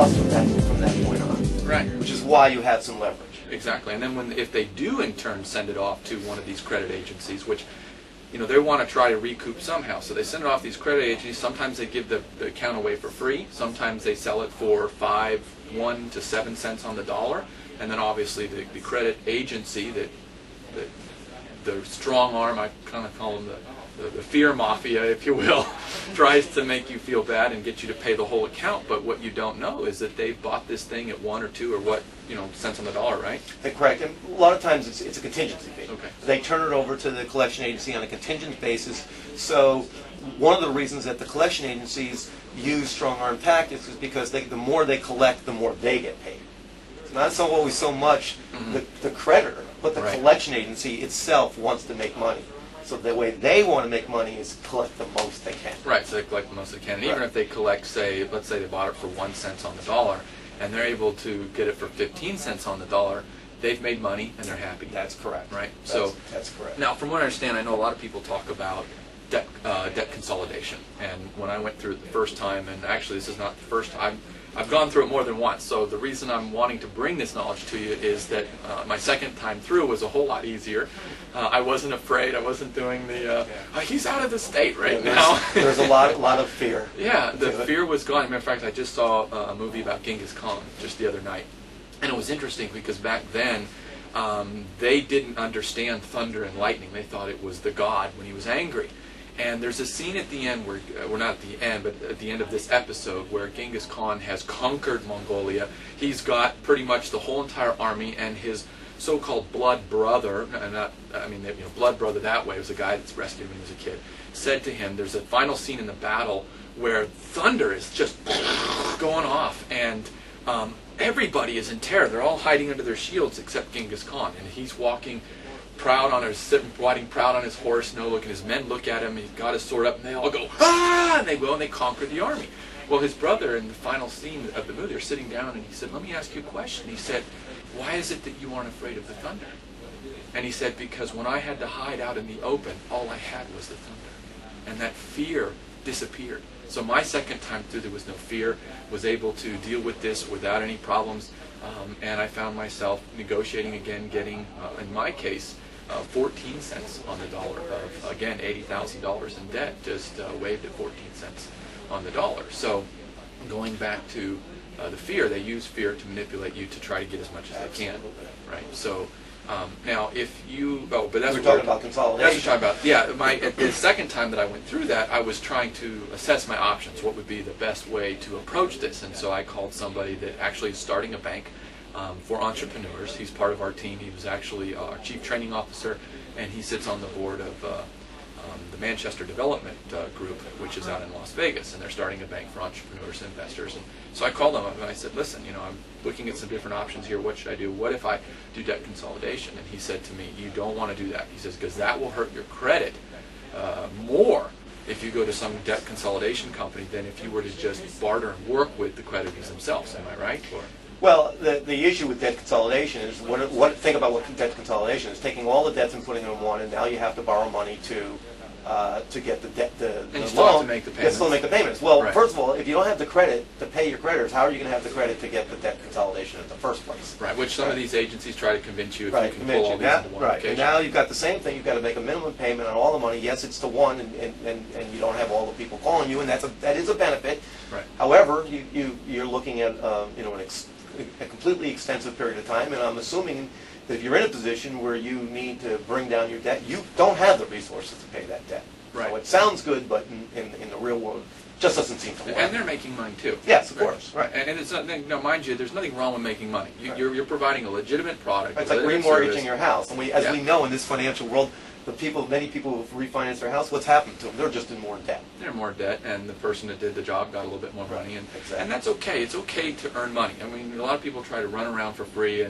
plus from that point on. Right. Which is why you have some leverage. Exactly. And then if they do in turn send it off to one of these credit agencies, which they want to try to recoup somehow. So they send it off these credit agencies. Sometimes they give the account away for free. Sometimes they sell it for 1 to 7 cents on the dollar. And then obviously the credit agency, the strong arm, I kind of call them the fear mafia, if you will, tries to make you feel bad and get you to pay the whole account. But what you don't know is that they've bought this thing at 1 or 2 or what, cents on the dollar, right? Correct. And a lot of times it's a contingency fee. Okay. They turn it over to the collection agency on a contingent basis. So one of the reasons that the collection agencies use strong arm tactics is because the more they collect, the more they get paid. It's not always so much the creditor, but the collection agency itself wants to make money. So the way they want to make money is collect the most they can. Right, so they collect the most they can. And even if they collect, let's say they bought it for 1 cent on the dollar, and they're able to get it for 15 cents on the dollar, they've made money and they're happy. That's correct. Right. That's correct. Now, from what I understand, I know a lot of people talk about debt consolidation. And when I went through it the first time, and actually this is not the first time, I've gone through it more than once. So the reason I'm wanting to bring this knowledge to you is that my second time through was a whole lot easier. I wasn't afraid. I wasn't doing the he's out of the state now. There's a lot of fear. Yeah, the fear was gone. As a matter of fact, I just saw a movie about Genghis Khan just the other night, and it was interesting because back then they didn't understand thunder and lightning. They thought it was the god when he was angry. And there's a scene at the end where, well, not at the end, but at the end of this episode where Genghis Khan has conquered Mongolia. He's got pretty much the whole entire army, and his so-called blood brother, blood brother that way, was a guy that's rescued him when he was a kid, said to him, there's a final scene in the battle where thunder is just going off, and everybody is in terror. They're all hiding under their shields except Genghis Khan, and he's walking proud on his horse, look, and his men look at him, he's got his sword up, and they all go, ah! And they go and they conquer the army. Well, his brother, in the final scene of the movie, they're sitting down, and he said, let me ask you a question. He said, why is it that you aren't afraid of the thunder? And he said, because when I had to hide out in the open, all I had was the thunder. And that fear disappeared. So my second time through, there was no fear, was able to deal with this without any problems, and I found myself negotiating again, getting, in my case, 14 cents on the dollar of, again, $80,000 in debt, just waived at 14 cents on the dollar. So going back to the fear, they use fear to manipulate you to try to get as much as they can, right? So now if you, but that's we're talking about consolidation. That's what we're talking about. Yeah, the second time that I went through that, I was trying to assess my options. What would be the best way to approach this? And so I called somebody that actually is starting a bank for entrepreneurs. He's part of our team. He was actually our chief training officer, and he sits on the board of the Manchester Development Group, which is out in Las Vegas, and they're starting a bank for entrepreneurs and investors. And so I called them up and I said, listen, I'm looking at some different options here. What should I do? What if I do debt consolidation? And he said to me, you don't want to do that. He says, because that will hurt your credit more if you go to some debt consolidation company than if you were to just barter and work with the creditors themselves. Am I right? Or? Well, the issue with debt consolidation is think about what debt consolidation is: taking all the debts and putting them in one, and now you have to borrow money to get the debt, the still loan. have to make the payments. Still make the payments. Well, right. First of all, if you don't have the credit to pay your creditors, how are you going to have the credit to get the debt consolidation in the first place? Right. Which some of these agencies try to convince you if you can pull all these into one right. location. And now you've got the same thing. You've got to make a minimum payment on all the money. Yes, it's to one, and you don't have all the people calling you, and that is a benefit. Right. However, you're looking at a completely extensive period of time, and I'm assuming that if you're in a position where you need to bring down your debt, you don't have the resources to pay that debt. Right. So it sounds good, but in the real world, it just doesn't seem to work. And they're making money too. Yes, of course. Right. And it's not, mind you, there's nothing wrong with making money. You're providing a legitimate product. It's like remortgaging your house. And we know in this financial world, many people who've refinanced their house, what's happened to them? They're just in more debt. They're in more debt, and the person that did the job got a little bit more money, and that's okay. It's okay to earn money. I mean, a lot of people try to run around for free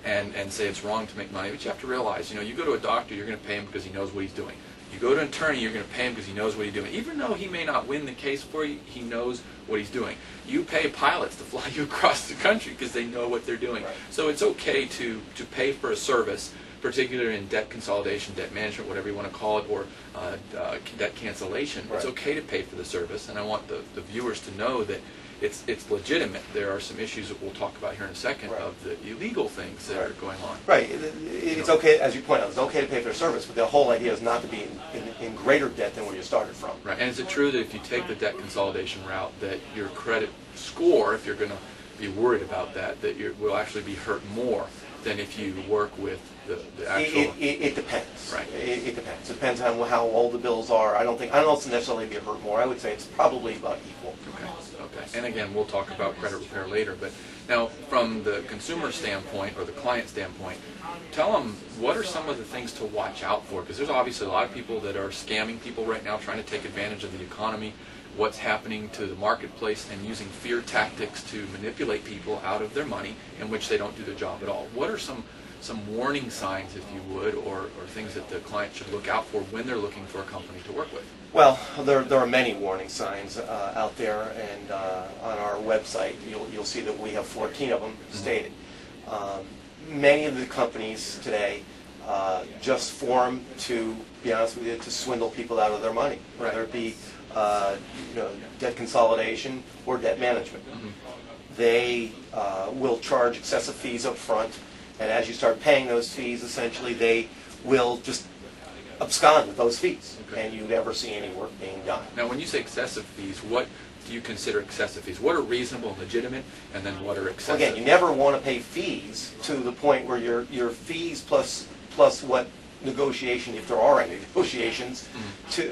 and say it's wrong to make money, but you have to realize, you go to a doctor, you're going to pay him because he knows what he's doing. You go to an attorney, you're going to pay him because he knows what he's doing. Even though he may not win the case for you, he knows what he's doing. You pay pilots to fly you across the country because they know what they're doing. Right. So it's okay to pay for a service, particularly in debt consolidation, debt management, whatever you want to call it, or debt cancellation. Right. It's okay to pay for the service, and I want the viewers to know that it's legitimate. There are some issues that we'll talk about here in a second of the illegal things that are going on. Right. It's okay, as you point out, it's okay to pay for the service, but the whole idea is not to be in greater debt than where you started from. Right. And is it true that if you take the debt consolidation route, that your credit score, if you're going to be worried about that, that you will actually be hurt more than if you work with the actual... It depends. Right. It depends. It depends on how old the bills are. I don't know if it's necessarily be hurt more. I would say it's probably about equal. Okay. Okay. And again, we'll talk about credit repair later. But now, from the consumer standpoint or the client standpoint, tell them what are some of the things to watch out for, because there's obviously a lot of people that are scamming people right now, trying to take advantage of the economy, what's happening to the marketplace, and using fear tactics to manipulate people out of their money in which they don't do the job at all. What are some warning signs, if you would, or things that the client should look out for when they're looking for a company to work with? Well, there are many warning signs out there, and on our website you'll see that we have 14 of them stated. Many of the companies today just form, to be honest with you, to swindle people out of their money, whether it be debt consolidation or debt management. They will charge excessive fees up front, and as you start paying those fees, essentially they will just abscond with those fees, and you never see any work being done. Now, when you say excessive fees, what do you consider excessive fees? What are reasonable and legitimate, and then what are excessive? Again, you never want to pay fees to the point where your fees plus what negotiation, if there are any negotiations,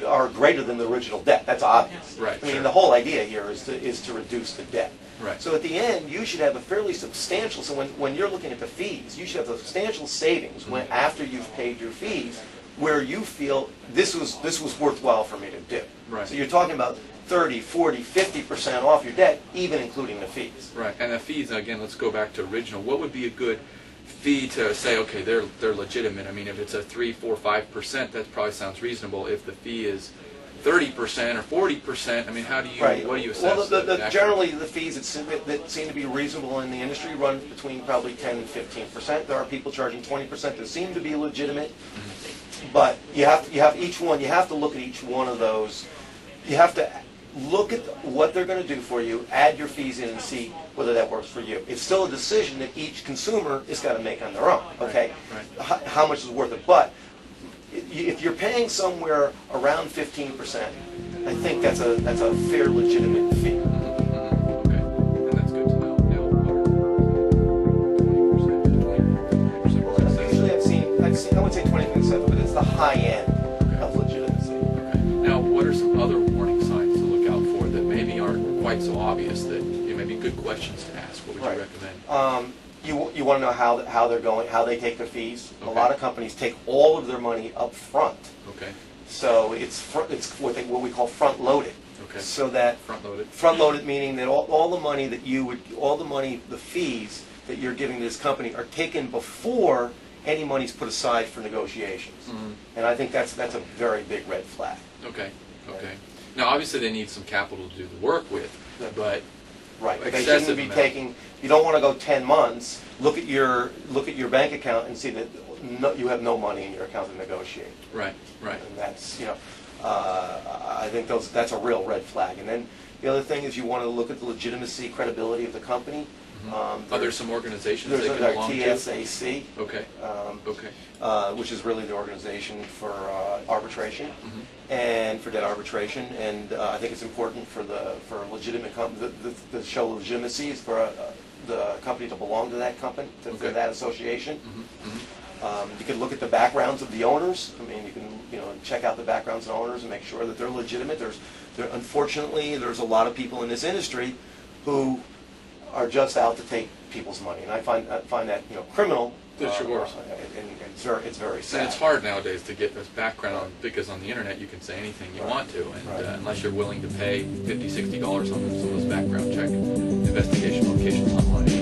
are greater than the original debt. That's obvious. Right. I mean, the whole idea here is to reduce the debt. Right. So at the end, you should have a fairly substantial. So when you're looking at the fees, you should have substantial savings after you've paid your fees, where you feel this was worthwhile for me to do. Right. So you're talking about 30, 40, 50% off your debt, even including the fees. Right. And the fees, again, let's go back to original. What would be a good fee to say, okay, they're legitimate? I mean, if it's a 3, 4, 5%, that probably sounds reasonable. If the fee is 30% or 40%, I mean, what do you assess? Well, generally the fees that seem to be reasonable in the industry run between probably 10 and 15%. There are people charging 20% that seem to be legitimate, but you have to look at each one of those. You have to look at what they're going to do for you, add your fees in, and see whether that works for you. It's still a decision that each consumer is got to make on their own. Okay, Right. How much is worth it? But if you're paying somewhere around 15%, I think that's a fair, legitimate fee. Okay, and that's good to know. Now, what are 20%, 20% Usually I've seen, I would say 20%, but it's the high end of legitimacy. Okay. Now, what are some other warning signs to look out for that maybe aren't quite so obvious, that may be good questions to ask? What would you recommend? You want to know how they're going, how they take their fees. Okay. A lot of companies take all of their money up front. Okay. So it's what we call front loaded. Okay. So that front loaded meaning that all the money the fees that you're giving to this company are taken before any money's put aside for negotiations. And I think that's a very big red flag. Okay. Okay. Now, obviously, they need some capital to do the work with, but right. They shouldn't be taking. You don't want to go 10 months. Look at your bank account and see that you have no money in your account to negotiate. Right. Right. And that's I think that's a real red flag. And then the other thing is you want to look at the legitimacy, credibility of the company. There's some organizations there's they can belong to. TSAC. Okay. Which is really the organization for arbitration and for debt arbitration. And I think it's important for legitimate to show legitimacy is for the company to belong to that company, to that association. You can look at the backgrounds of the owners. I mean, you can check out the backgrounds of owners and make sure that they're legitimate. Unfortunately, there's a lot of people in this industry who are just out to take people's money, and I find that criminal. Sure. And it's very sad. And it's hard nowadays to get this background because on the internet you can say anything you want to, and unless you're willing to pay $50, $60 on some of those background check investigation locations online.